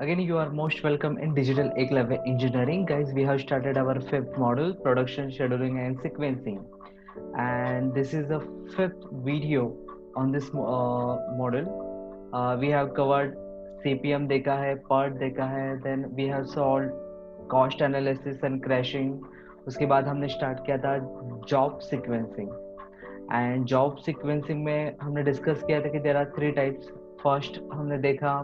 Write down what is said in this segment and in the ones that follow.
Again, you are most welcome in Digital Eklavya Engineering. Guys, we have started our fifth model, Production, Scheduling and Sequencing. And this is the fifth video on this model. We have covered CPM देखा है, PERT देखा है, then we have solved cost analysis and crashing. उसके बाद हमने start किया था job sequencing. And job sequencing में हमने discuss किया था कि there are three types. First हमने देखा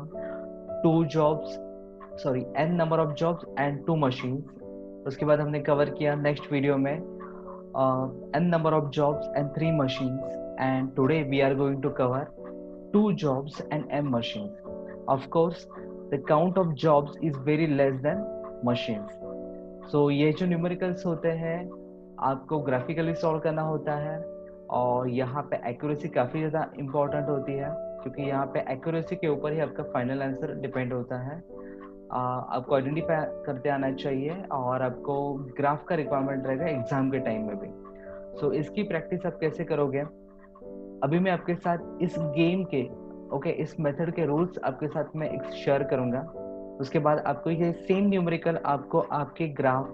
n number of jobs and two machines. उसके बाद हमने कवर किया नेक्स्ट वीडियो में n number of jobs and three machines, and today we are going to cover two jobs and m machines. Of course, the count of jobs is very less than machines. So ये जो numericals होते हैं आपको graphically solve करना होता है, और यहाँ पे एक्यूरेसी काफ़ी ज़्यादा इम्पोर्टेंट होती है, क्योंकि यहाँ पे एक्यूरेसी के ऊपर ही आपका फाइनल आंसर डिपेंड होता है. आपको आइडेंटिफाई करते आना चाहिए, और आपको ग्राफ का रिक्वायरमेंट रहेगा एग्जाम के टाइम में भी. सो इसकी प्रैक्टिस आप कैसे करोगे, अभी मैं आपके साथ इस गेम के इस मेथड के रूल्स आपके साथ में शेयर करूंगा. उसके बाद आपको ये सेम न्यूमेरिकल आपको आपके ग्राफ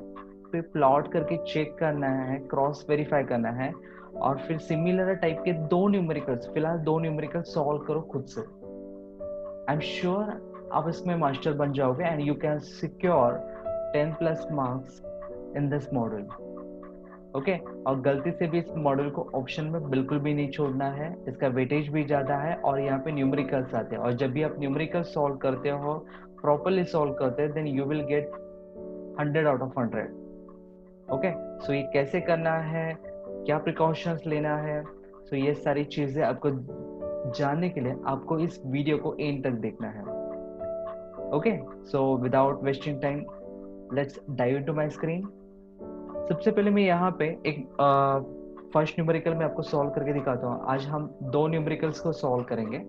पे प्लॉट करके चेक करना है, क्रॉस वेरीफाई करना है, और फिर सिमिलर टाइप के फिलहाल दो न्यूमेरिकल्स सॉल्व करो खुद से. आई एम श्योर आप इसमें मास्टर बन जाओगे and you can secure 10+ marks in this model. Okay, और गलती से भी इस मॉडल को ऑप्शन में बिल्कुल भी नहीं छोड़ना है. इसका वेटेज भी ज़्यादा है और यहाँ पे न्यूमेरिकल्स आते हैं, और जब भी आप न्यूमेरिकल सॉल्व करते हो, प्रॉपरली सॉल्व करते हैं, then you will get 100 out of 100. Okay, so ये कैसे करना है, क्या प्रिकॉशंस लेना है, सो ये सारी चीज़ें आपको जानने के लिए आपको इस वीडियो को एंड तक देखना है. Okay, so without wasting time let's dive into my screen. सबसे पहले मैं यहाँ पे एक फर्स्ट न्यूमेरिकल में आपको सॉल्व करके दिखाता हूँ. आज हम दो न्यूमेरिकल्स को सॉल्व करेंगे.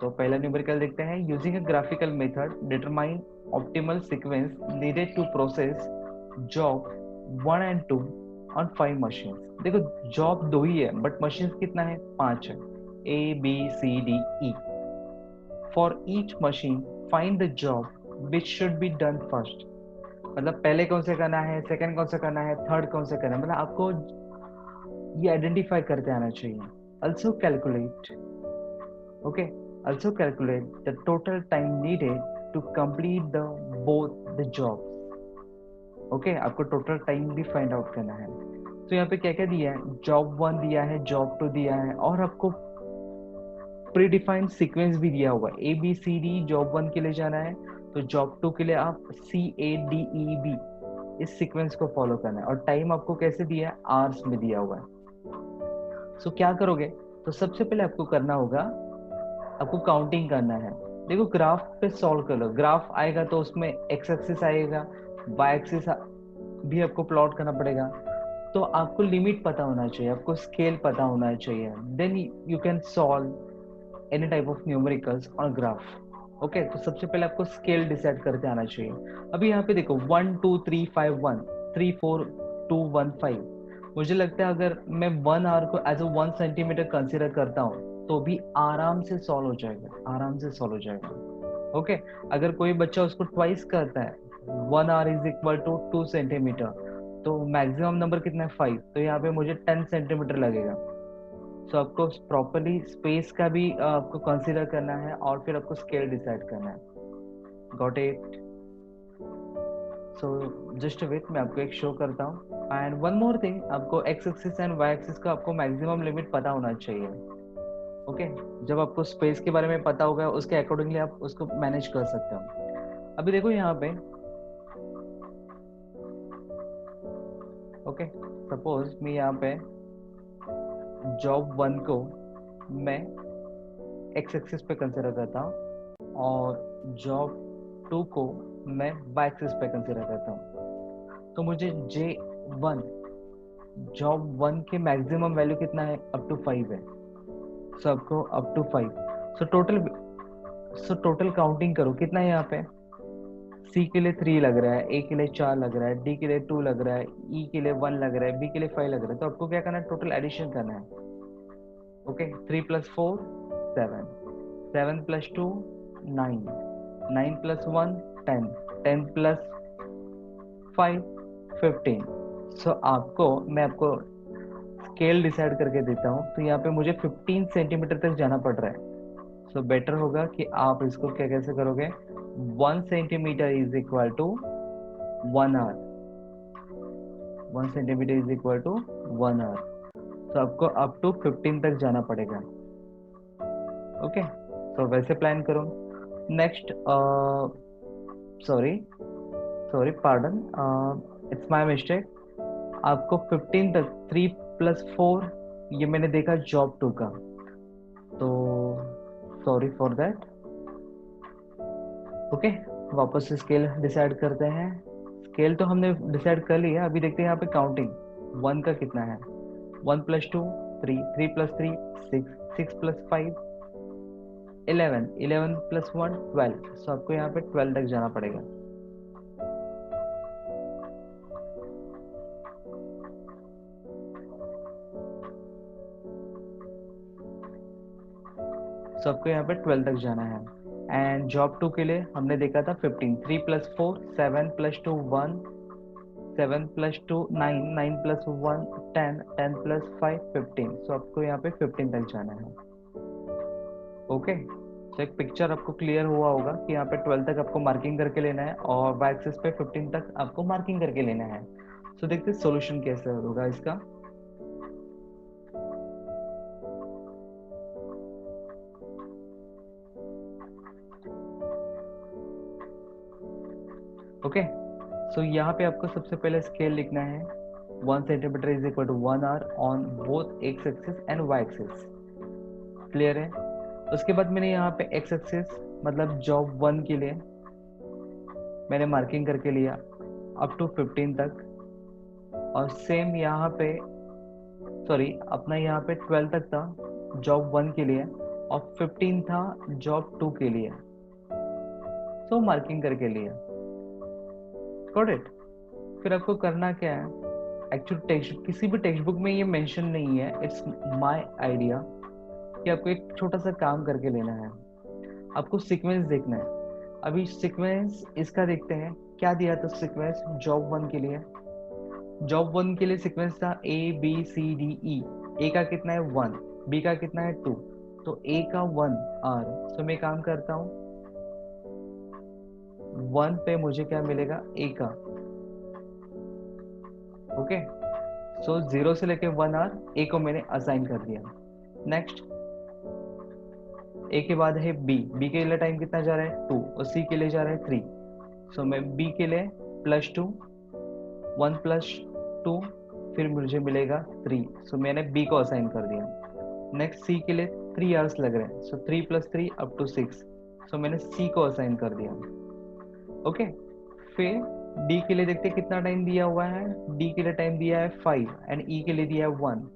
तो पहला न्यूमेरिकल देखते हैं. Using a graphical method determine optimal sequence needed to process job 1 and 2 on 5 machines. देखो, जॉब दो ही है बट मशीन्स कितना है, 5 है. ABCDE. For each machine find the job which should be done first. मतलब पहले कौन से करना है, सेकंड कौन सा करना है, थर्ड कौन सा करना है, मतलब आपको ये आइडेंटिफाई करते आना चाहिए. also calculate also calculate the total time needed to complete the both the jobs. आपको टोटल टाइम भी फाइंड आउट करना है. तो यहाँ पे क्या क्या दिया है, जॉब 1 दिया है, जॉब 2 दिया है, और आपको प्रीडिफाइंड सीक्वेंस भी दिया हुआ है. ABCD जॉब 1 के लिए जाना है, तो जॉब 2 के लिए आप CADEB इस सीक्वेंस को फॉलो करना है, और टाइम आपको कैसे दिया है, आवर्स में दिया हुआ है. सो क्या करोगे, तो सबसे पहले आपको करना होगा, आपको काउंटिंग करना है. देखो, ग्राफ पे सॉल्व कर लो. ग्राफ आएगा तो उसमें एक्स एक्सिस आएगा, वाई एक्सिस भी आपको प्लॉट करना पड़ेगा. तो आपको लिमिट पता होना चाहिए, आपको स्केल पता होना चाहिए, then you can solve any type of numericals on graph. Okay, तो सबसे पहले आपको स्केल डिसाइड करते आना चाहिए. अभी यहाँ पे देखो 1 2 3 5 1 3 4 2 1 5. मुझे लगता है अगर मैं 1 आवर को एज अ 1 सेंटीमीटर कंसिडर करता हूँ तो भी आराम से सॉल्व हो जाएगा. ओके, अगर कोई बच्चा उसको ट्वाइस करता है, 1 hour is equal to 2 centimetre, तो मैक्सिमम नंबर कितना है, 5. तो यहाँ पे मुझे 10 सेंटीमीटर लगेगा. सो आपको प्रॉपरली स्पेस का भी आपको कंसीडर करना है, और फिर आपको स्केल डिसाइड करना है. Got it? So just wait, मैं आपको एक शो करता हूँ. एंड वन मोर थिंग, आपको X axis and Y axis का आपको मैक्सिमम लिमिट पता होना चाहिए. ओके, जब आपको स्पेस के बारे में पता होगा, उसके अकॉर्डिंगली आप उसको मैनेज कर सकते हो. अभी देखो यहाँ पे, ओके, सपोज मैं यहाँ पे जॉब 1 को मैं एक्स एक्सिस पे कंसिडर करता हूँ, और जॉब 2 को मैं वाई एक्सिस पे कंसिडर करता हूँ. तो मुझे J1 जॉब 1 के मैक्सिमम वैल्यू कितना है, अप टू 5 है. सो आपको up to 5. So total counting करो, कितना है यहाँ पे. C के लिए 3 लग रहा है, A के लिए 4 लग रहा है, D के लिए 2 लग रहा है, E के लिए 1 लग रहा है, B के लिए 5 लग रहा है. तो आपको क्या करना है, टोटल एडिशन करना है. Okay, 3 + 4 7, 7 + 2 9, 9 plus 1 10, 10 plus 5 15। सो मैं आपको स्केल डिसाइड करके देता हूँ, तो यहाँ पे मुझे 15 सेंटीमीटर तक जाना पड़ रहा है। सो बेटर होगा कि आप इसको क्या कैसे करोगे, 1 centimetre is equal to 1 hour, 1 centimetre is equal to 1 hour. तो आपको अप टू 15 तक जाना पड़ेगा। ओके, तो वैसे प्लान करो। Next, sorry sorry pardon, it's my mistake. आपको 15 तक 3 प्लस 4, ये मैंने देखा जॉब 2 का, तो सॉरी फॉर दैट। ओके, वापस से स्केल डिसाइड करते हैं। स्केल तो हमने डिसाइड कर लिया, अभी देखते हैं यहाँ पे काउंटिंग 1 का कितना है। 1 प्लस 2 3, 3 प्लस 3 6, 6 प्लस 5 11, 11 प्लस 1 12। सो आपको यहाँ पे 12 तक जाना पड़ेगा। सो आपको यहाँ पे 12 तक जाना है। एंड जॉब 2 के लिए हमने देखा था 15, 3 plus 4 7 plus 2 1, 7 plus 2 9, 9 plus 1 10, 10 plus 5 15। सो आपको यहाँ पे 15 तक जाना है। ओके, तो एक पिक्चर आपको क्लियर हुआ होगा कि यहाँ पे 12 तक आपको मार्किंग करके लेना है और वाई एक्सिस पे 15 तक आपको मार्किंग करके लेना है। सो देखते हैं सॉल्यूशन कैसे होगा इसका। ओके, सो यहाँ पे आपको सबसे पहले स्केल लिखना है। 1 centimetre is equal to 1 hour on both X axis and Y axis. Clear है। उसके बाद मैंने यहाँ पे एक्स एक्सिस मतलब जॉब 1 के लिए मैंने मार्किंग करके लिया अप टू 15 तक, और सेम यहाँ पे सॉरी अपना यहाँ पे 12 तक था जॉब 1 के लिए और 15 था जॉब 2 के लिए। सो मार्किंग करके लिया। Got it. फिर आपको करना क्या है, एक्चुअली टेक्स्ट किसी भी टेक्स्ट बुक में ये मेंशन नहीं है, इट्स माय आइडिया, कि आपको एक छोटा सा काम करके लेना है। आपको सीक्वेंस देखना है। अभी सीक्वेंस इसका देखते हैं, क्या दिया था सीक्वेंस जॉब 1 के लिए। जॉब 1 के लिए सीक्वेंस था ए बी सी डी ई। ए का कितना है 1, बी का कितना है 2, तो ए का 1 आर। सो मैं काम करता हूँ, 1 पे मुझे क्या मिलेगा ए का। ओके, सो 0 से लेके 1 आर ए को मैंने असाइन कर दिया। नेक्स्ट, ए के बाद है बी। बी के लिए टाइम कितना जा रहा है 2 और सी के लिए जा रहा है 3। सो मैं बी के लिए +2, 1 + 2 फिर मुझे मिलेगा 3। सो मैंने बी को असाइन कर दिया। नेक्स्ट सी के लिए 3 आवर्स लग रहे हैं, सो 3 + 3 अप टू 6। सो मैंने सी को असाइन कर दिया। ओके, फिर डी के लिए देखते हैं कितना टाइम दिया हुआ है। डी के लिए टाइम दिया है 5 एंड ई के लिए दिया है 1।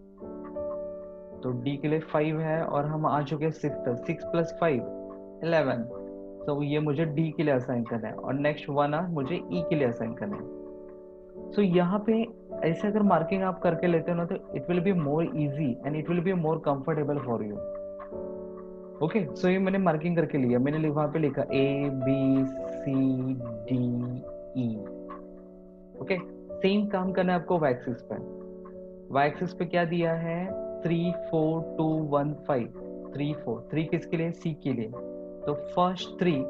तो डी के लिए 5 है और हम आ चुके हैं 6 तक। 6 + 5 11। तो ये मुझे डी के लिए असाइन करना है और नेक्स्ट 1 आवर मुझे ई के लिए असाइन करना है। सो यहाँ पे ऐसे अगर मार्किंग आप करके लेते हो ना, तो it will be more easy and it will be more comfortable for you. Okay, so ये मैंने मार्किंग करके लिया। मैंने वहां पे लिखा A B C D E. Okay, same काम करना है आपको वाई एक्सिस पे। वाई एक्सिस पे क्या दिया है 3 4 2 1 5। 3 4 3 किसके लिए, सी के लिए। तो फर्स्ट 3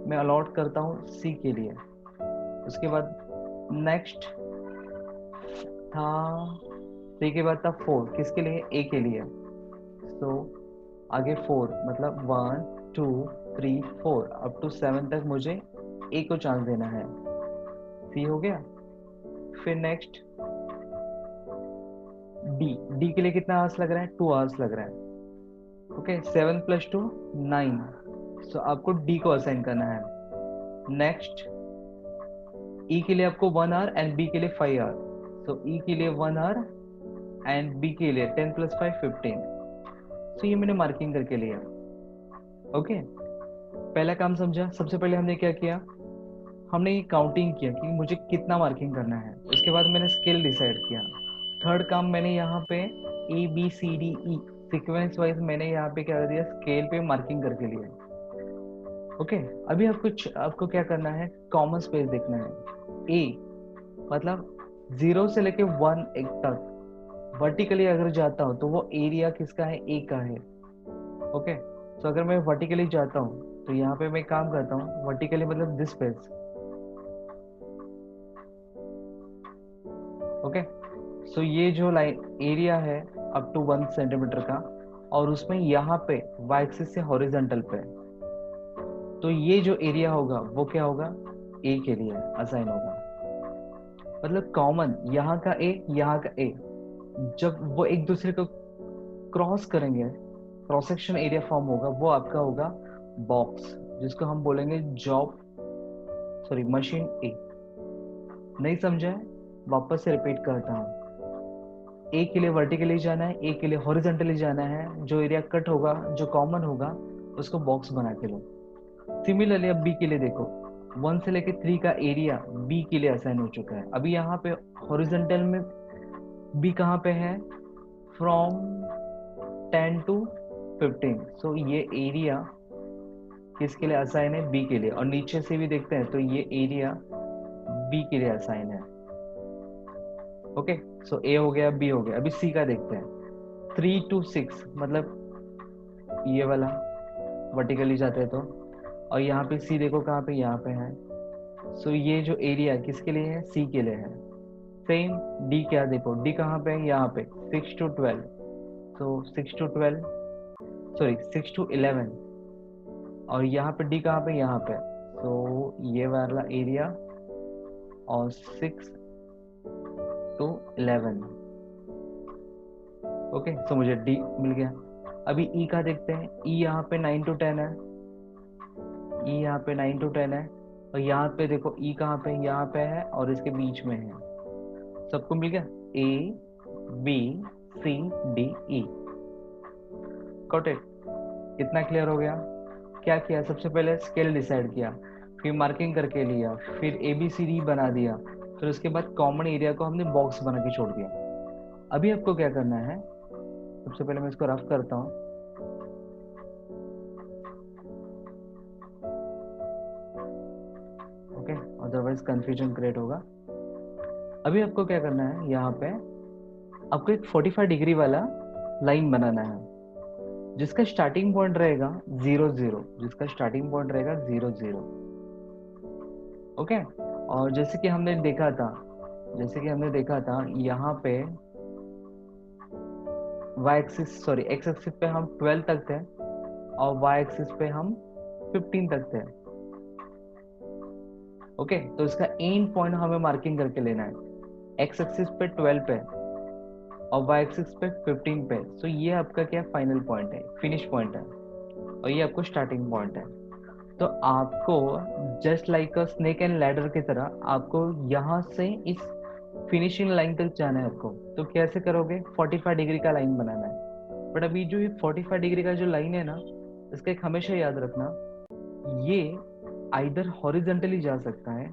मैं अलॉट करता हूँ सी के लिए। उसके बाद नेक्स्ट था 3 के बाद था 4 किसके लिए, ए के लिए। तो आगे 4 मतलब 1 2 3 4 अप टू 7 तक मुझे ए को चांस देना है। सी हो गया। फिर नेक्स्ट डी। डी के लिए कितना आवर्स लग रहा है 2 आवर्स लग रहा है। ओके, 7 + 2 9। सो आपको डी को असाइन करना है। नेक्स्ट ई के लिए आपको 1 आवर एंड बी के लिए 5 आवर। सो ई के लिए 1 आवर एंड बी के लिए 10 + 5 15। सो ये मैंने मार्किंग करके लिया। ओके, पहला काम समझा। सबसे पहले हमने क्या किया, हमने ये काउंटिंग किया कि मुझे कितना मार्किंग करना है। उसके बाद मैंने स्केल डिसाइड किया। थर्ड काम मैंने यहाँ पे A B C D E sequence wise मैंने यहाँ पे क्या कर दिया, स्केल पे मार्किंग करके लिया। ओके अभी आपको क्या करना है, कॉमन स्पेस देखना है। ए मतलब 0 से लेके 1 एक तक वर्टिकली अगर जाता हूँ तो वो एरिया किसका है, ए का है। ओके तो अगर मैं वर्टिकली जाता हूँ तो यहाँ पे मैं काम करता हूँ, वर्टिकली मतलब दिस स्पेस। ओके सो ये जो लाइन एरिया है अप टू 1 सेंटीमीटर का, और उसमें यहाँ पे वाई एक्सिस से हॉरिजॉन्टल पे, तो ये जो एरिया होगा वो क्या होगा, ए के लिए असाइन होगा। मतलब कॉमन यहाँ का ए, यहाँ का ए, जब वो एक दूसरे को क्रॉस करेंगे, क्रॉस सेक्शन एरिया फॉर्म होगा, वो आपका होगा बॉक्स, जिसको हम बोलेंगे जॉब, सॉरी मशीन ए। नहीं समझा है, वापस से रिपीट करता हूँ। ए के लिए वर्टिकली जाना है, ए के लिए हॉरिजॉन्टली जाना है, जो एरिया कट होगा, जो कॉमन होगा, उसको बॉक्स बना के लो। सिमिलरली अब बी के लिए देखो, 1 से लेके 3 का एरिया बी के लिए असाइन हो चुका है। अभी यहाँ पे हॉरिजॉन्टल में बी कहाँ पे है, फ्रॉम 10 to 15, सो ये एरिया किसके लिए असाइन है, बी के लिए। और नीचे से भी देखते हैं तो ये एरिया बी के लिए असाइन है। ओके सो ए हो गया, बी हो गया। अभी सी का देखते हैं, 3 to 6 मतलब ये वाला वर्टिकली जाते हैं तो, और यहाँ पे सी देखो कहाँ पे, यहाँ पे है। सो ये जो एरिया किसके लिए है, सी के लिए है। सेम डी क्या देखो, डी कहाँ पे है, यहाँ पे 6 to 12, तो 6 to 12, सॉरी 6 to 11, और यहाँ पे डी कहाँ पे, यहाँ पे, तो ये वाला एरिया, और 6 to 11। ओके सो मुझे डी मिल गया। अभी ई का देखते हैं, ई यहाँ पे 9 to 10 है, ई यहाँ पे 9 to 10 है, और यहाँ पे देखो ई कहाँ पे, यहाँ पे है और इसके बीच में है। सबको मिल गया, A B C D E. Got it? कितना क्लियर हो गया? क्या किया, सबसे पहले स्केल डिसाइड किया, फिर मार्किंग करके लिया, फिर ए बी सी डी बना दिया, फिर उसके बाद कॉमन एरिया को हमने बॉक्स बना के छोड़ दिया। अभी आपको क्या करना है, सबसे पहले मैं इसको रफ करता हूँ। ओके अदरवाइज कंफ्यूजन क्रिएट होगा। अभी आपको क्या करना है, यहाँ पे आपको एक 45 डिग्री वाला लाइन बनाना है, जिसका स्टार्टिंग पॉइंट रहेगा 0 0, जिसका स्टार्टिंग पॉइंट रहेगा 0 0। ओके और जैसे कि हमने देखा था यहाँ पे Y axis, sorry X axis पे हम 12 तक थे, और वाई एक्सिस पे हम 15 तक थे। ओके तो इसका एंड पॉइंट हमें मार्किंग करके लेना है, एक्स एक्सिस पे 12 पे और वाई एक्सिस पे 15 पे। सो ये आपका क्या फाइनल पॉइंट है, फिनिश पॉइंट है, और ये आपको स्टार्टिंग पॉइंट है। तो आपको just like a snake and ladder की तरह आपको यहाँ से इस फिनिशिंग लाइन तक जाना है आपको। तो कैसे करोगे, 45 डिग्री का लाइन बनाना है। बट अभी जो ये 45 डिग्री का जो लाइन है ना, इसका एक हमेशा याद रखना, ये आइदर हॉरिजॉन्टली जा सकता है,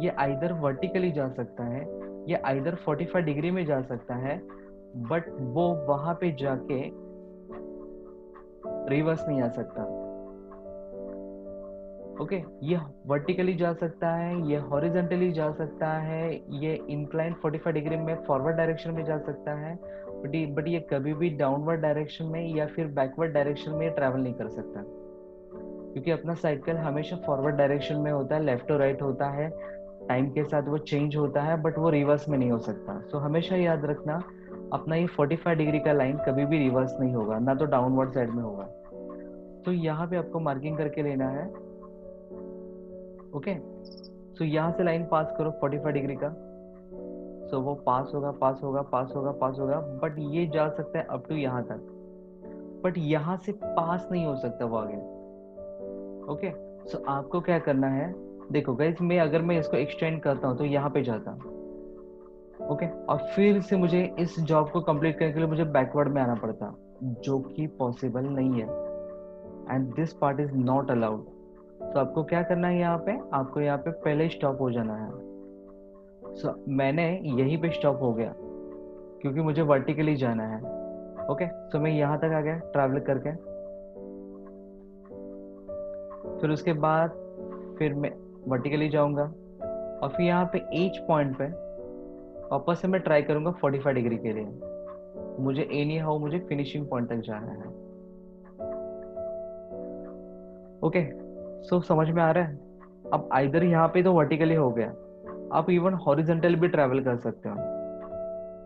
ये आइदर वर्टिकली जा सकता है, ये आइदर 45 डिग्री में जा सकता है, बट वो वहां पे जाके रिवर्स नहीं आ सकता। ओके ये वर्टिकली जा सकता है, ये हॉरिजॉन्टली जा सकता है, ये इंक्लाइन 45 डिग्री में फॉरवर्ड डायरेक्शन में जा सकता है, बट ये कभी भी डाउनवर्ड डायरेक्शन में या फिर बैकवर्ड डायरेक्शन में ट्रैवल नहीं कर सकता, क्योंकि अपना साइकिल हमेशा फॉरवर्ड डायरेक्शन में होता है, लेफ्ट टू राइट होता है, टाइम के साथ वो चेंज होता है, बट वो रिवर्स में नहीं हो सकता। सो हमेशा याद रखना, अपना ये 45 डिग्री का लाइन कभी भी रिवर्स नहीं होगा, ना तो डाउनवर्ड साइड में होगा। तो यहाँ पे आपको मार्किंग करके लेना है। ओके सो यहाँ से लाइन पास करो 45 डिग्री का, सो वो पास होगा, पास होगा, पास होगा, पास होगा, बट ये जा सकता है अप टू यहाँ तक, बट यहाँ से पास नहीं हो सकता वो आगे। ओके सो आपको क्या करना है, देखो गाइस, अगर मैं इसको एक्सटेंड करता हूँ तो यहाँ पे जाता, ओके और फिर से मुझे इस जॉब को कंप्लीट करने के लिए मुझे बैकवर्ड में आना पड़ता, जो कि पॉसिबल नहीं है, and this part is not allowed. तो आपको क्या करना है, आपको यहाँ पे पहले स्टॉप हो जाना है। सो मैंने यहीं पे स्टॉप हो गया, क्योंकि मुझे वर्टिकली जाना है। ओके सो मैं यहाँ तक आ गया ट्रैवल करके। फिर उसके बाद फिर मैं वर्टिकली जाऊंगा और फिर यहाँ पे एच पॉइंट पे वापस से मैं ट्राई करूंगा 45 डिग्री के लिए। मुझे एनी हाउ मुझे फिनिशिंग पॉइंट तक जाना है। ओके, सो समझ में आ रहा है। अब आइदर यहाँ पे तो वर्टिकली हो गया, आप इवन हॉरिजेंटल भी ट्रैवल कर सकते हो,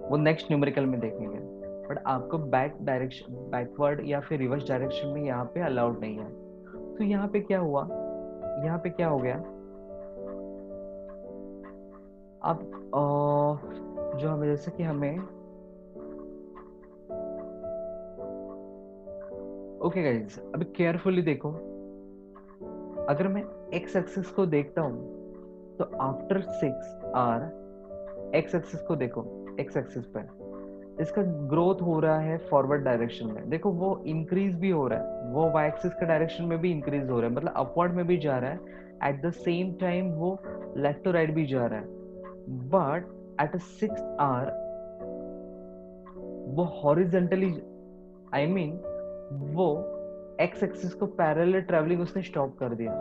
वो नेक्स्ट न्यूमेरिकल में देखेंगे। बट आपको बैक डायरेक्शन, बैकवर्ड या फिर रिवर्स डायरेक्शन में यहाँ पे अलाउड नहीं है। तो यहाँ पे क्या हुआ, यहाँ पे क्या हो गया, अब जो हमें जैसे कि हमें ओके गाइज, अभी केयरफुली देखो। अगर मैं एक्स एक्सिस को देखता हूँ तो आफ्टर 6 आवर एक्स एक्सिस को देखो, एक्स एक्सिस पे इसका ग्रोथ हो रहा है फॉरवर्ड डायरेक्शन में। देखो वो इंक्रीज भी हो रहा है, वो वाई एक्सिस के डायरेक्शन में भी इंक्रीज हो रहा है, मतलब अपवर्ड में भी जा रहा है। एट द सेम टाइम वो लेफ्ट टू राइट भी जा रहा है। बट एट 6 आवर वो हॉरिजेंटली, आई मीन वो एक्स एक्सिस को पैरेलल ट्रैवलिंग उसने स्टॉप कर दिया।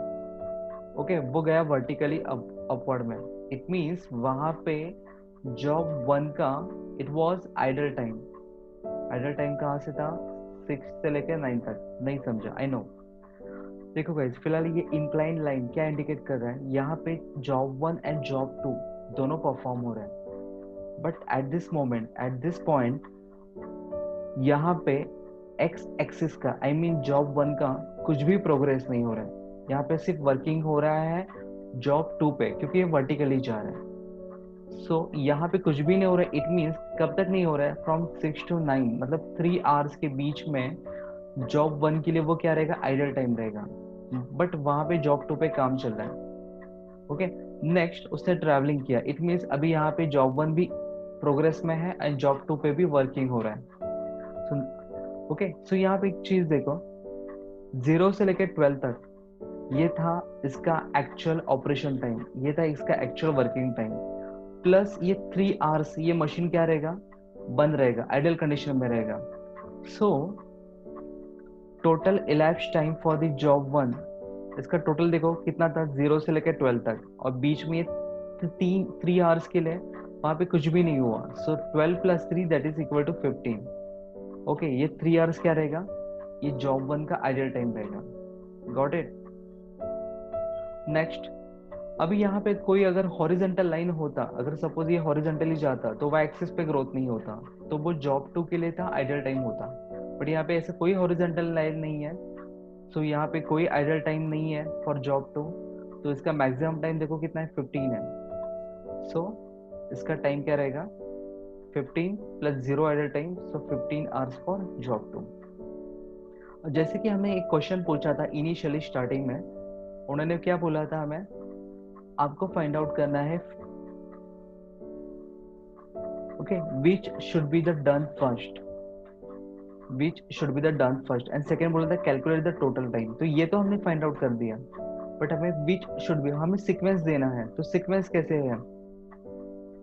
ओके, वो गया वर्टिकली अपवर्ड में। इट मींस वहां पे जॉब 1 का it was idle time. Idle time कहाँ से था, 6 से लेकर 9 तक। नहीं समझा, आई नो। देखो गाइस, फिलहाल ये इंक्लाइन लाइन क्या इंडिकेट कर रहा है, यहाँ पे जॉब 1 एंड जॉब 2 दोनों परफॉर्म हो रहे हैं। But at this moment, at this point, यहाँ पे एक्स एक्सिस का, आई मीन जॉब 1 का कुछ भी प्रोग्रेस नहीं हो रहा है। यहाँ पे सिर्फ वर्किंग हो रहा है जॉब 2 पे, क्योंकि ये वर्टिकली जा रहा है। सो यहाँ पे कुछ भी नहीं हो रहा है। इट मीन्स कब तक नहीं हो रहा है, फ्रॉम 6 to 9, मतलब 3 आवर्स के बीच में जॉब 1 के लिए वो क्या रहेगा, आइडल टाइम रहेगा। बट वहां पे जॉब 2 पे काम चल रहा है। ओके, नेक्स्ट उसने ट्रैवलिंग किया। इट मीन्स अभी यहाँ पे जॉब 1 भी प्रोग्रेस में है एंड जॉब 2 पे भी वर्किंग हो रहा है। ओके, सो यहाँ पे एक चीज देखो, 0 से लेकर 12 तक ये था इसका एक्चुअल ऑपरेशन टाइम, ये था इसका एक्चुअल वर्किंग टाइम। प्लस ये 3 आवर्स ये मशीन क्या रहेगा, बंद रहेगा, आइडल कंडीशन में रहेगा। So total elapsed time for the job 1, इसका टोटल देखो कितना था, 0 से लेकर 12 तक, और बीच में ये 3 आवर्स के लिए वहां पे कुछ भी नहीं हुआ। So 12 + 3 that is equal to 15। Okay, ये 3 आवर्स क्या रहेगा, ये जॉब 1 का आइडल टाइम रहेगा। Got it. नेक्स्ट, अभी यहाँ पे कोई अगर हॉरिजेंटल लाइन होता, अगर सपोज ये हॉरिजेंटली जाता तो वह एक्सिस पे ग्रोथ नहीं होता, तो वो जॉब 2 के लिए था, आइडल टाइम होता। बट यहाँ पे ऐसे कोई हॉरिजेंटल लाइन नहीं है, सो यहाँ पे कोई आइडल टाइम नहीं है फॉर जॉब 2। तो इसका मैक्सिमम टाइम देखो कितना है, 15 है। सो इसका टाइम क्या रहेगा, 15 + 0 idle time, so 15 hours for job 2। जैसे कि हमें एक क्वेश्चन पूछा था इनिशियली स्टार्टिंग में, उन्होंने क्या बोला था, हमें आपको फाइंड आउट करना है okay which should be the done first, which should be the done first, and second बोला था कैलकुलेट द टोटल टाइम। तो ये तो हमने फाइंड आउट कर दिया, बट हमें विच शुड बी, हमें सीक्वेंस देना है। तो सीक्वेंस कैसे है,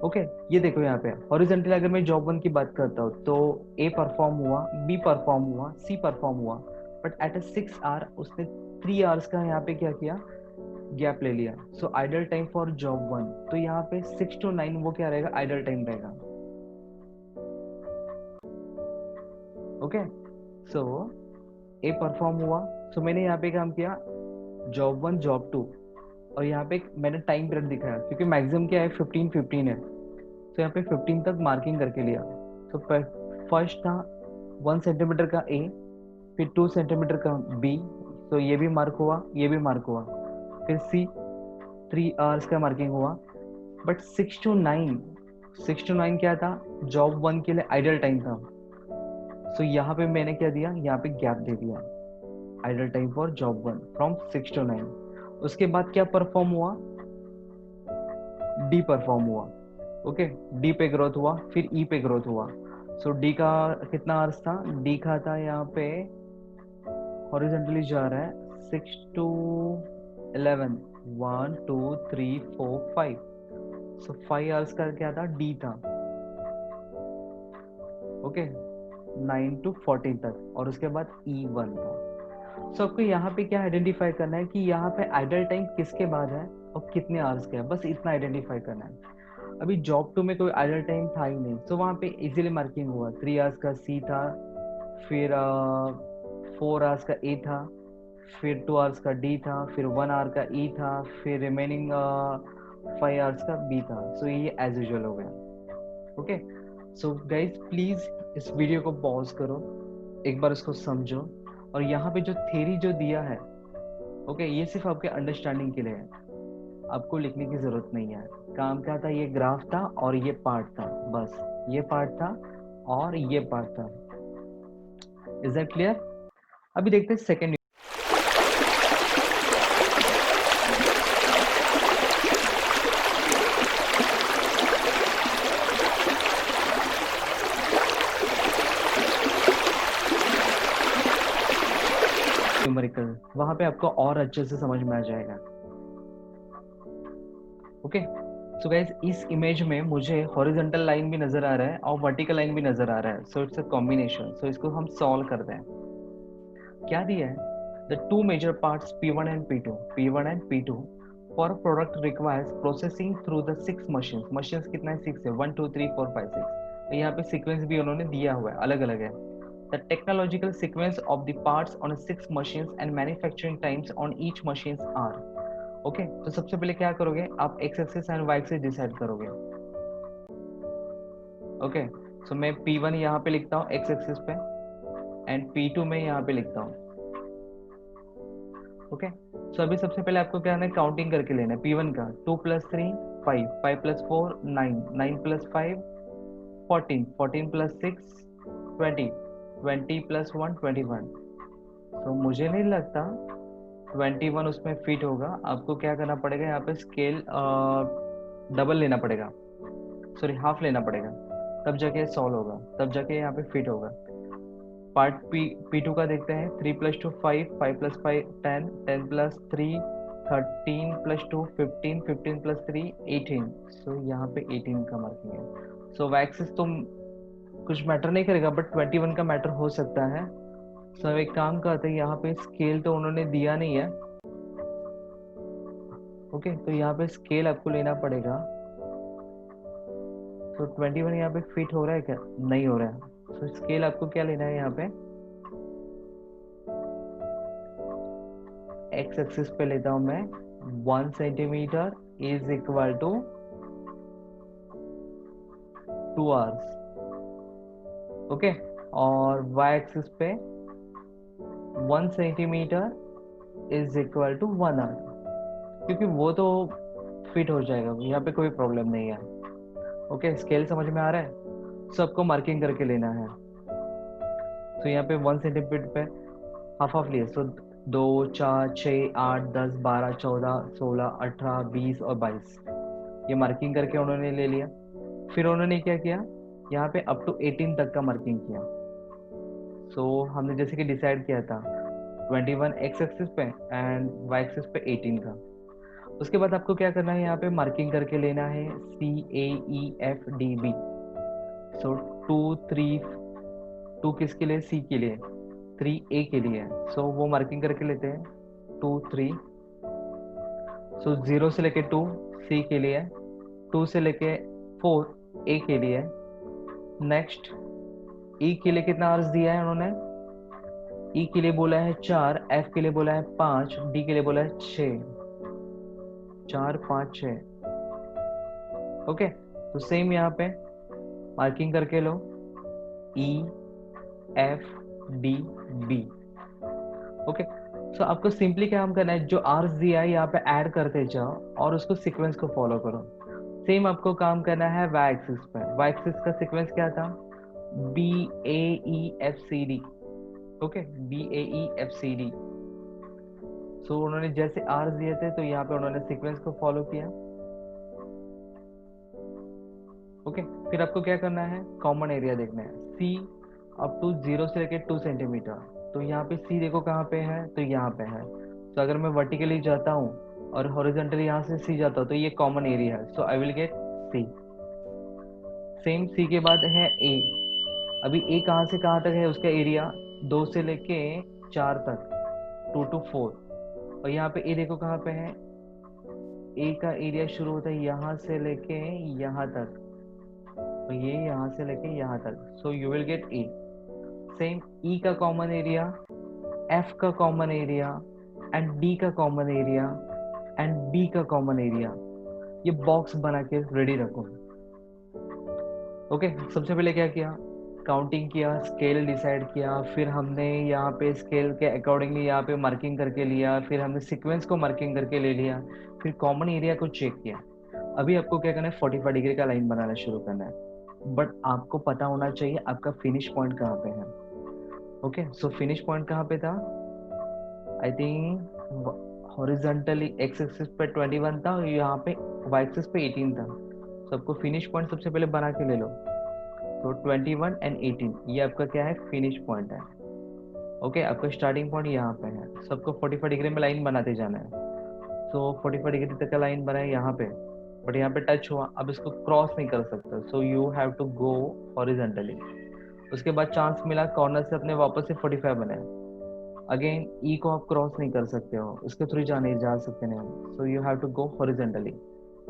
ओके ये देखो यहाँ पे हॉरिजॉन्टली अगर मैं जॉब 1 की बात करता हूँ तो ए परफॉर्म हुआ, बी परफॉर्म हुआ, सी परफॉर्म हुआ। बट एट 6 आवर उसने 3 आवर्स का यहाँ पे क्या किया, गैप ले लिया। सो आइडल टाइम फॉर जॉब 1, तो यहाँ पे 6 to 9 वो क्या रहेगा, आइडल टाइम रहेगा। ओके, सो ए परफॉर्म हुआ, सो मैंने यहाँ पे काम किया जॉब 1 जॉब 2, और यहाँ पे मैंने टाइम पीरियड दिखाया क्योंकि मैक्सिमम क्या है 15 है। तो यहाँ पे 15 तक मार्किंग करके लिया। तो फर्स्ट था 1 सेंटीमीटर का ए, फिर 2 सेंटीमीटर का बी, तो ये भी मार्क हुआ, ये भी मार्क हुआ। फिर सी 3 आवर्स का मार्किंग हुआ। बट 6 to 9 क्या था, जॉब 1 के लिए आइडल टाइम था। सो यहाँ पे मैंने क्या दिया, यहाँ पे गैप दे दिया, idle time for job 1 from 6 to 9। उसके बाद क्या परफॉर्म हुआ, डी परफॉर्म हुआ। ओके, डी पे ग्रोथ हुआ, फिर ई पे ग्रोथ हुआ। सो डी का कितना आवर्स था, डी का था यहाँ पे हॉरिजॉन्टली जा रहा है 6 to 11, 1 2 3 4 5। सो 5 आवर्स का क्या था, डी था। ओके, 9 to 14 तक, और उसके बाद E1 था। सो आपको यहाँ पे क्या आइडेंटिफाई करना है कि यहाँ पे आइडल टाइम किसके बाद है और कितने आवर्स का है, बस इतना आइडेंटिफाई करना है। अभी जॉब 2 में कोई आइडल टाइम था ही नहीं, तो वहाँ पे इजीली मार्किंग हुआ। 3 आवर्स का सी था, फिर 4 आवर्स का ए था, फिर 2 आवर्स का डी था, फिर 1 आवर का ई था, फिर रिमेनिंग 5 आवर्स का बी था। सो ये एज यूजुअल हो गया। ओके, सो गाइज प्लीज इस वीडियो को पॉज करो, एक बार इसको समझो, और यहाँ पे जो थ्योरी जो दिया है, ओके, ये सिर्फ आपके अंडरस्टैंडिंग के लिए है, आपको लिखने की जरूरत नहीं है। काम क्या था, ये ग्राफ था और ये पार्ट था, बस ये पार्ट था और ये पार्ट था। Is that clear? अभी देखते हैं सेकेंड न्यूमेरिकल, वहां पे आपको और अच्छे से समझ में आ जाएगा। ओके, सो गाइस इस इमेज में मुझे हॉरिजॉन्टल लाइन भी नजर आ रहा है और वर्टिकल लाइन भी नजर आ रहा है। So it's a combination. सो इसको हम सॉल्व करते हैं। क्या दिया है? The two major parts P1 and P2, P1 and P2 for product requires processing through the 6 machines. Machines कितना है? 6 है, 1 2 3 4 5 6। तो यहाँ पे सीक्वेंस भी उन्होंने दिया हुआ है, अलग अलग है। The technological sequence of the parts on 6 machines and manufacturing times on each machines are. Okay, तो सबसे पहले क्या करोगे आप? X axis and Y axis decide करोगे। ओके, सो मैं P1 यहाँ पे लिखता हूँ एक्स एक्सिस पे, एंड P2 में यहाँ पे लिखता हूँ। ओके, सो अभी सबसे पहले आपको क्या है, काउंटिंग करके लेना है। P1 का 2 + 3 5, 5 + 4 9, 9 + 5 14, 14 + 6 20, 20 + 1 21। तो मुझे नहीं लगता 21 उसमें फिट होगा। आपको क्या करना पड़ेगा, यहाँ पे स्केल डबल लेना पड़ेगा, सॉरी हाफ लेना पड़ेगा, तब जाके सॉल्व होगा, तब जाके यहाँ पे फिट होगा। पार्ट P2 का देखते हैं। 3 + 2 5, 5 + 5 10, 10 + 3 13 + 2 15, 15 + 3 18। सो यहाँ पे 18 का मार्किंग है। सो वैक्सिस तो कुछ मैटर नहीं करेगा, बट 21 का मैटर हो सकता है। सो एक काम करते हैं, यहाँ पे स्केल तो उन्होंने दिया नहीं है। ओके, तो यहाँ पे स्केल आपको लेना पड़ेगा। तो 21 यहाँ पे फिट हो रहा है क्या? नहीं हो रहा है। तो स्केल आपको क्या लेना है, यहाँ पे एक्स एक्सिस पे लेता हूं मैं 1 centimetre is equal to 2 hours. Okay, और वाई एक्सिस पे 1 centimetre is equal to 1 hour, क्योंकि वो तो फिट हो जाएगा, यहाँ पे कोई प्रॉब्लम नहीं है। ओके, स्केल समझ में आ रहा है? सबको मार्किंग करके लेना है। तो यहाँ पे 1 सेंटीमीटर पे हाफ हाफ लिए। सो 2 4 6 8 10 12 14 16 18 20 और 22, ये मार्किंग करके उन्होंने ले लिया। फिर उन्होंने क्या किया, यहाँ पे अप टू 18 तक का मार्किंग किया। सो हमने जैसे कि डिसाइड किया था 21 एक्स एक्सिस पे एंड वाई एक्सिस पे 18 का। उसके बाद आपको क्या करना है, यहाँ पे मार्किंग करके लेना है CAEFDB। सो 2 3 2 किसके लिए? सी के लिए, 3 A के लिए। सो वो मार्किंग करके लेते हैं 2 3। सो 0 से लेके 2 सी के लिए, 2 से लेके 4 A के लिए। नेक्स्ट ई के लिए कितना आवर्स दिया है उन्होंने? ई के लिए बोला है 4, एफ के लिए बोला है 5, डी के लिए बोला है 6। 4 5 6। ओके, तो सेम यहाँ पे मार्किंग करके लो EFDB। ओके, सो आपको सिंपली क्या काम करना है, जो आवर्स दिया है यहाँ पे ऐड करते जाओ और उसको सीक्वेंस को फॉलो करो। सेम आपको काम करना है वाई एक्सिस पे। वाई एक्सिस का सीक्वेंस क्या था? BAEFCD। Okay, BAEFCD। सो उन्होंने जैसे आर्स दिए थे तो यहाँ पे उन्होंने सीक्वेंस को फॉलो किया। ओके, फिर आपको क्या करना है, कॉमन एरिया देखना है। सी अप टू 0 से लेके 2 सेंटीमीटर। तो यहाँ पे सी देखो कहाँ पे है, तो यहाँ पे है। तो अगर मैं वर्टिकली जाता हूँ और हॉरिजॉन्टली यहाँ से सी जाता हूँ तो ये कॉमन एरिया है। So I will get C. Same C के बाद है ए। अभी ए कहाँ से कहाँ तक है उसका एरिया? 2 से लेके 4 तक। 2 to 4। और यहाँ पे ए देखो कहाँ पे है, ए का एरिया शुरू होता है यहाँ से लेके यहाँ तक, तो ये यहाँ से लेके यहाँ तक, so you will get A. Same E का कॉमन एरिया, एफ का कॉमन एरिया एंड डी का कॉमन एरिया एंड बी का कॉमन एरिया, ये बॉक्स बना के रेडी रखो। ओके, सबसे पहले क्या किया, काउंटिंग किया, स्केल डिसाइड किया, फिर हमने यहाँ पे स्केल के अकॉर्डिंगली यहाँ पे मार्किंग करके लिया, फिर हमने सीक्वेंस को मार्किंग करके ले लिया, फिर कॉमन एरिया को चेक किया। अभी आपको क्या करना है, 45 डिग्री का लाइन बनाना शुरू करना है, बट आपको पता होना चाहिए आपका फिनिश पॉइंट कहाँ पे है। ओके, सो फिनिश पॉइंट कहाँ पे था, I think horizontally x axis पे 21 था और यहाँ पे वाई एक्सिस पे 18 था। तो आपको फिनिश पॉइंट सबसे पहले बना के ले लो, तो 21 एंड 18 ये आपका क्या है, फिनिश पॉइंट है। ओके, आपका स्टार्टिंग पॉइंट यहाँ पे है, सबको 45 डिग्री में लाइन बनाते जाना है। तो 45 डिग्री तक का लाइन बना है यहाँ पे, बट यहाँ पे टच हुआ, अब इसको क्रॉस नहीं कर सकता, so you have to go horizontally. उसके बाद चांस मिला कॉर्नर से अपने वापस से 45 बने, अगेन ई को आप क्रॉस नहीं कर सकते हो, उसके थ्रू जा सकते नहीं, so you have to go horizontally.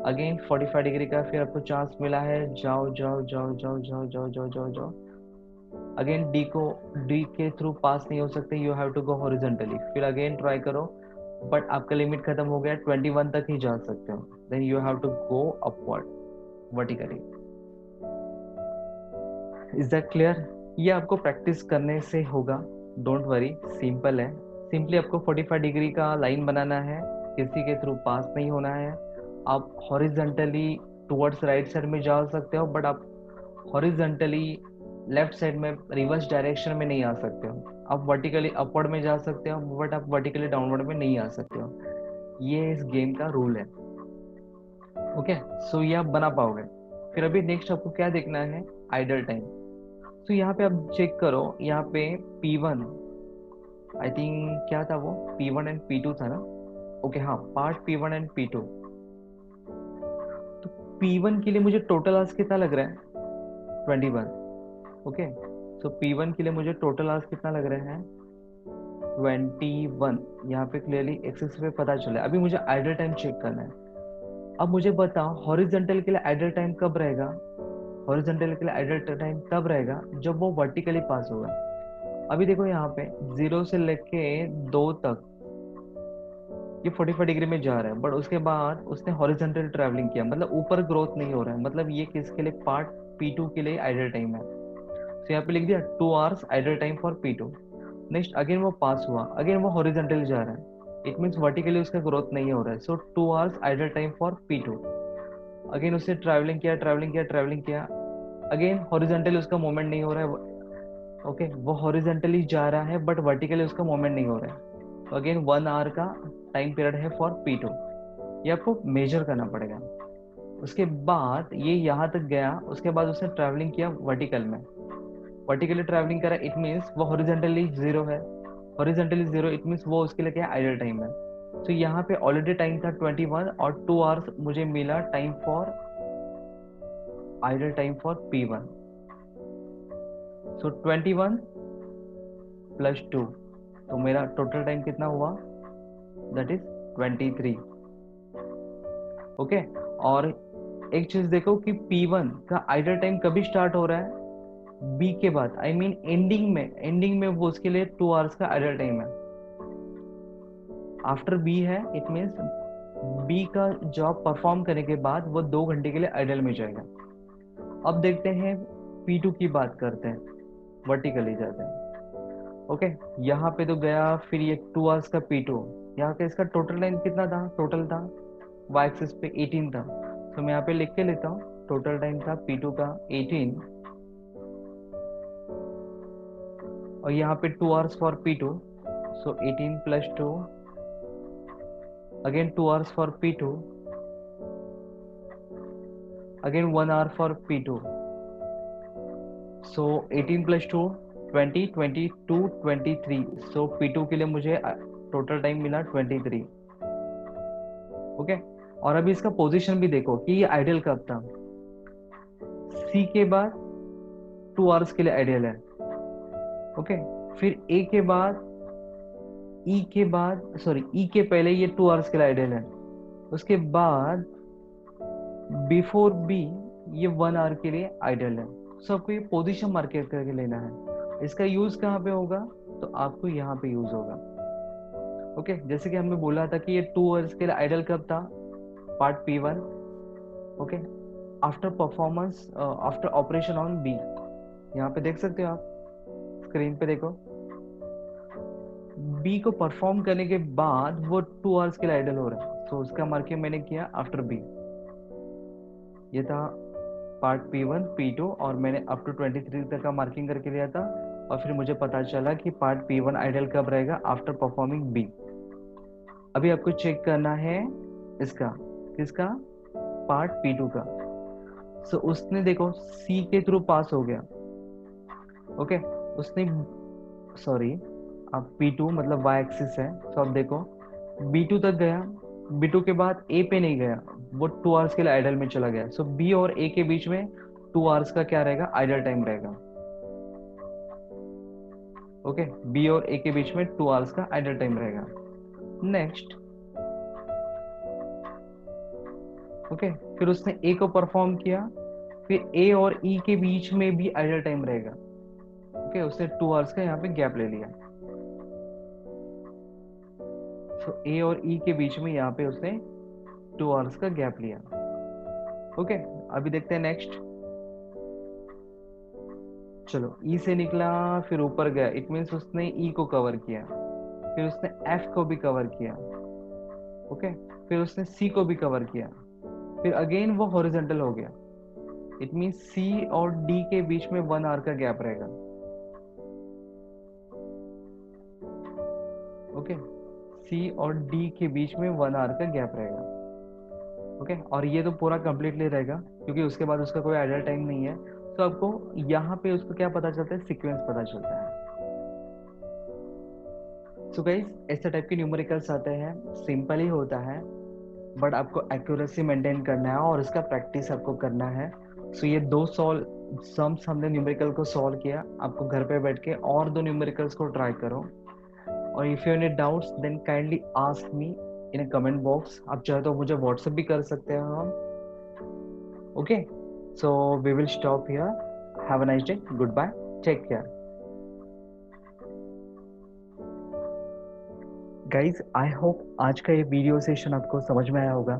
Again 45 degree का फिर आपको चांस मिला है, जाओ जाओ जाओ जाओ जाओ जाओ जाओ जाओ जाओ, अगेन डी के थ्रू पास नहीं हो सकते, you have to go horizontally, फिर अगेन ट्राई करो, बट आपका लिमिट खत्म हो गया, 21 तक ही जा सकते हो, then you have to go upward vertically. Is that clear? ये आपको प्रैक्टिस करने से होगा, डोंट वरी, सिंपल है। सिंपली आपको 45 डिग्री का लाइन बनाना है, किसी के थ्रू पास नहीं होना है। आप हॉरिजॉन्टली टुवर्ड्स राइट साइड में जा सकते हो, बट आप हॉरिजॉन्टली लेफ्ट साइड में रिवर्स डायरेक्शन में नहीं आ सकते हो। आप वर्टिकली अपवर्ड में जा सकते हो, बट आप वर्टिकली डाउनवर्ड में नहीं आ सकते हो। ये इस गेम का रूल है। ओके, सो ये आप बना पाओगे। फिर अभी नेक्स्ट आपको क्या देखना है, आइडल टाइम। तो यहाँ पे आप चेक करो, यहाँ पे P1 आई थिंक क्या था वो, P1 एंड P2 था ना। ओके हाँ, पार्ट P1 एंड P2। तो P1 के लिए मुझे टोटल आवर्स कितना लग रहा है, 21। ओके, सो P1 के लिए मुझे टोटल आवर्स कितना लग रहा है, 21। यहाँ पे क्लियरली एक्सेस पे पता चला। अभी मुझे आइडल टाइम चेक करना है। अब मुझे बताओ हॉरिजॉन्टल के लिए आइडल टाइम कब रहेगा, हॉरिजॉन्टल के लिए आइडल टाइम तब रहेगा जब वो वर्टिकली पास होगा। अभी देखो यहाँ पे 0 से लेके 2 तक ये 45 डिग्री में जा रहा है, बट उसके बाद उसने हॉरिजॉन्टल ट्रैवलिंग किया, मतलब ऊपर ग्रोथ नहीं हो रहा है, मतलब ये किसके लिए, पार्ट P2 के लिए आइडल टाइम है। तो यहाँ पे लिख दिया 2 hours idle time for P2। Next again वो पास हुआ, अगेन वो हॉरिजॉन्टली जा रहा है, इट मींस वर्टिकली उसका ग्रोथ नहीं हो रहा है, सो 2 hours idle time for P2। Again उसने ट्रैवलिंग किया ट्रैवलिंग किया ट्रैवलिंग किया, अगेन हॉरिजॉन्टली उसका मूवमेंट नहीं हो रहा है। ओके, वो हॉरिजॉन्टली जा रहा है बट वर्टिकली उसका मूवमेंट नहीं हो रहा है, तो अगेन 1 आवर का टाइम पीरियड है फॉर P2। ये आपको मेजर करना पड़ेगा। उसके बाद ये यहाँ तक गया, उसके बाद उसने ट्रैवलिंग किया वर्टिकल में, वर्टिकली ट्रैवलिंग करा, इट मीन्स वो हॉरिजॉन्टली जीरो है, हॉरिजॉन्टली जीरो इट मीन्स वो उसके लिए क्या आइडल टाइम है। तो यहाँ पे ऑलरेडी टाइम था 21 और 2 आवर्स मुझे मिला time for idle time for P1। So 21 plus 2, तो मेरा टोटल टाइम कितना हुआ, दैट इज 23। ओके, और एक चीज देखो कि P1 का आइडल टाइम कभी स्टार्ट हो रहा है, B के बाद, आई मीन एंडिंग में वो उसके लिए 2 आवर्स का आइडल टाइम है। आफ्टर B है, इट मीन्स B का जॉब परफॉर्म करने के बाद वो 2 घंटे के लिए आइडल में जाएगा। अब देखते हैं P2 की बात करते हैं, वर्टिकली जाते हैं। ओके, यहाँ पे तो गया, फिर ये 2 आवर्स का P2, यहाँ पे इसका टोटल टाइम कितना था, टोटल था वाई एक्सिस पे 18 था, तो मैं यहाँ पे लिख के लेता हूँ, टोटल टाइम था P2 का 18, और यहाँ पे 2 hours for P2, so 18 plus 2, again 2 hours for P2, again 1 hour for P2, so 18 plus 2 20, 22, 23, so P2 के लिए मुझे टोटल टाइम मिला 23। ओके, और अभी इसका पोजीशन भी देखो कि ये आइडियल कब था, C के बाद 2 आवर्स के लिए आइडियल है। ओके, फिर A के बाद ई के बाद, सॉरी, ई के पहले ये 2 आवर्स के लिए आइडल है, उसके बाद बिफोर बी ये 1 आवर के लिए आइडल है। सो आपको ये पोजीशन मार्केट करके लेना है। इसका यूज कहाँ पे होगा, तो आपको यहाँ पे यूज होगा। ओके, जैसे कि हमने बोला था कि ये 2 आवर्स के लिए आइडल कब था, part P1। Okay, after performance, after operation on B, यहाँ पे देख सकते हो आप, स्क्रीन पे देखो, बी को परफॉर्म करने के बाद वो 2 आवर्स के लिए आइडल हो रहा है। सो उसका मार्किंग मैंने किया आफ्टर बी। ये था पार्ट P1 P2, और मैंने अप टू 23 तक का मार्किंग करके लिया था। और फिर मुझे पता चला कि पार्ट P1 आइडल कब रहेगा, आफ्टर परफॉर्मिंग बी। अभी आपको चेक करना है इसका, किसका, पार्ट P2 का। सो उसने देखो सी के थ्रू पास हो गया। ओके, उसने, सॉरी, अब P2 मतलब y एक्सिस है, तो अब देखो B2 तक गया, B2 के बाद A पे नहीं गया, वो 2 आवर्स के लिए आइडल में चला गया। सो B और A के बीच में 2 आवर्स का क्या रहेगा, आइडल टाइम रहेगा। ओके, B और A के बीच में 2 आवर्स का आइडल टाइम रहेगा। नेक्स्ट, ओके, फिर उसने A को परफॉर्म किया, फिर A और E के बीच में भी आइडल टाइम रहेगा। ओके, उसने 2 आवर्स का यहाँ पे गैप ले लिया। सो A और E के बीच में यहाँ पे उसने 2 आवर्स का गैप लिया। ओके, अभी देखते हैं नेक्स्ट। चलो, ई से निकला, फिर ऊपर गया, इट मीन्स उसने ई को कवर किया, फिर उसने एफ को भी कवर किया। ओके, फिर उसने सी को भी कवर किया, फिर अगेन वो हॉरिजॉन्टल हो गया। इट मीन्स सी और डी के बीच में 1 आवर का गैप रहेगा। ओके, सी और डी के बीच में 1 आवर का गैप रहेगा। ओके, और ये तो पूरा कंप्लीटली रहेगा क्योंकि उसके बाद उसका कोई आइडल टाइम नहीं है। तो आपको यहाँ पे उसको क्या पता चलता है, सीक्वेंस पता चलता है। सो गाइस, ऐसे टाइप के न्यूमेरिकल्स आते हैं, सिंपल ही होता है, बट आपको एक्यूरेसी मेंटेन करना है और इसका प्रैक्टिस आपको करना है। सो ये 2 सॉल्व सम्स हमने न्यूमेरिकल को सॉल्व किया। आपको घर पे बैठ के और 2 न्यूमेरिकल्स को ट्राई करो, और if you any doubts then kindly ask me in a comment box. आप चाहे तो मुझे व्हाट्सएप भी कर सकते हो हम। Okay, so we will stop here. Have a nice day, good bye, take care. Guys, I hope आज का ये वीडियो सेशन आपको समझ में आया होगा।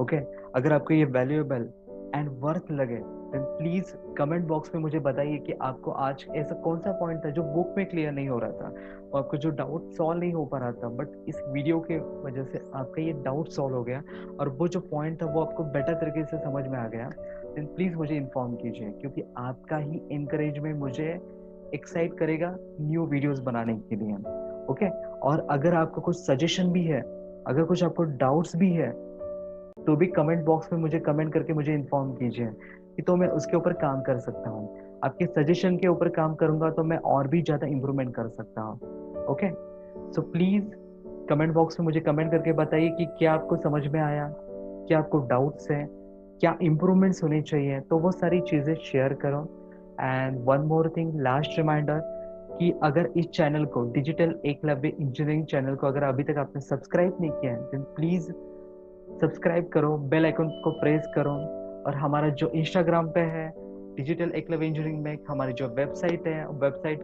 ओके, अगर आपको ये वैल्यूएबल एंड वर्थ लगे देन प्लीज कमेंट बॉक्स में मुझे बताइए कि आपको आज ऐसा कौन सा पॉइंट था जो बुक में क्लियर नहीं हो रहा था, और आपको जो डाउट सॉल्व नहीं हो पा रहा था, बट इस वीडियो के वजह से आपका ये डाउट सॉल्व हो गया, और वो जो पॉइंट था वो आपको बेटर तरीके से समझ में आ गया, देन प्लीज मुझे इन्फॉर्म कीजिए, क्योंकि आपका ही इंकरेजमेंट मुझे एक्साइट करेगा न्यू वीडियोस बनाने के लिए। ओके, और अगर आपको कुछ सजेशन भी है, अगर कुछ आपको डाउट्स भी है, तो भी कमेंट बॉक्स में मुझे कमेंट करके मुझे इन्फॉर्म कीजिए कि तो मैं उसके ऊपर काम कर सकता हूँ। आपके सजेशन के ऊपर काम करूंगा तो मैं और भी ज्यादा इम्प्रूवमेंट कर सकता हूँ। Okay, so please comment box में मुझे कमेंट करके बताइए कि क्या आपको समझ में आया, क्या आपको डाउट्स हैं, क्या इम्प्रूवमेंट्स होने चाहिए, तो वो सारी चीजें शेयर करो। And one more thing, last reminder, कि अगर इस चैनल को, डिजिटल एकलव्य इंजीनियरिंग चैनल को, अगर अभी तक आपने सब्सक्राइब नहीं किया है देन प्लीज सब्सक्राइब करो, बेल आइकन को प्रेस करो। और हमारा जो इंस्टाग्राम पे है डिजिटल एकलव्य इंजीनियरिंग में, हमारी जो वेबसाइट है, वेबसाइट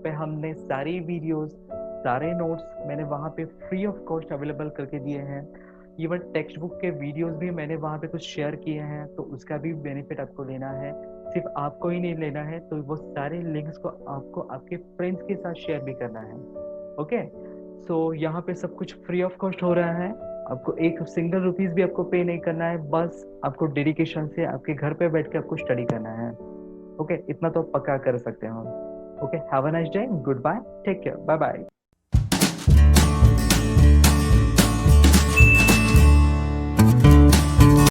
पे हमने सारी वीडियोस, सारे नोट्स मैंने वहाँ पे फ्री ऑफ कॉस्ट अवेलेबल करके दिए हैं। इवन टेक्स्ट बुक के वीडियोस भी मैंने वहाँ पे कुछ शेयर किए हैं, तो उसका भी बेनिफिट आपको लेना है। सिर्फ आपको ही नहीं लेना है, तो वो सारे लिंक्स को आपको आपके फ्रेंड्स के साथ शेयर भी करना है। ओके, सो यहाँ पे सब कुछ फ्री ऑफ कॉस्ट हो रहा है, आपको एक सिंगल रुपीज भी आपको पे नहीं करना है, बस आपको डेडिकेशन से आपके घर पे बैठ के आपको स्टडी करना है। ओके, इतना तो पक्का कर सकते हो हम। Okay, have a nice day, good bye, take care, bye bye.